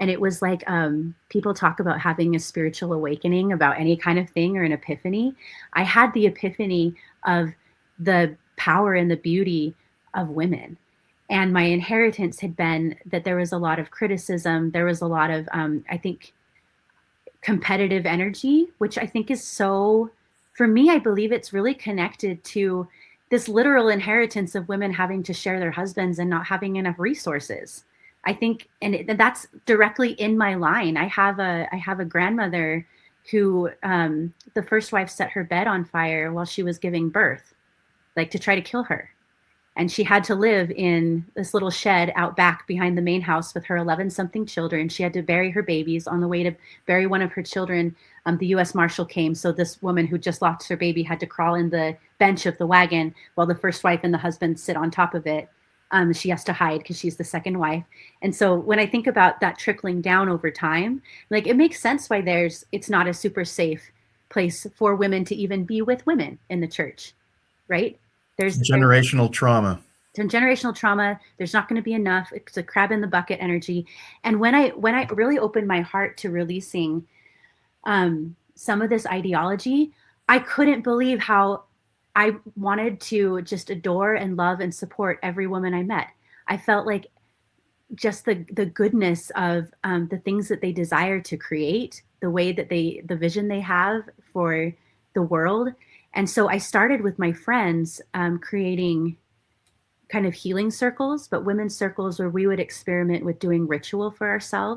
And it was like, people talk about having a spiritual awakening about any kind of thing or an epiphany. I had the epiphany of the power and the beauty of women. And my inheritance had been that there was a lot of criticism. There was a lot of, I think, competitive energy, which I think is so, for me, I believe it's really connected to this literal inheritance of women having to share their husbands and not having enough resources. I think, and that's directly in my line. I have a grandmother who, the first wife set her bed on fire while she was giving birth, like to try to kill her, and she had to live in this little shed out back behind the main house with her 11 something children. She had to bury her babies. On the way to bury one of her children, the US Marshal came. So this woman who just lost her baby had to crawl in the bench of the wagon while the first wife and the husband sit on top of it. She has to hide because she's the second wife. And so when I think about that trickling down over time, like it makes sense why it's not a super safe place for women to even be with women in the church, right? There's Generational trauma. generational trauma. There's not going to be enough. It's a crab in the bucket energy. And when I really opened my heart to releasing some of this ideology, I couldn't believe how I wanted to just adore and love and support every woman I met. I felt like just the goodness of the things that they desire to create, the way that the vision they have for the world. And so I started with my friends, creating kind of healing circles, but women's circles where we would experiment with doing ritual for ourselves.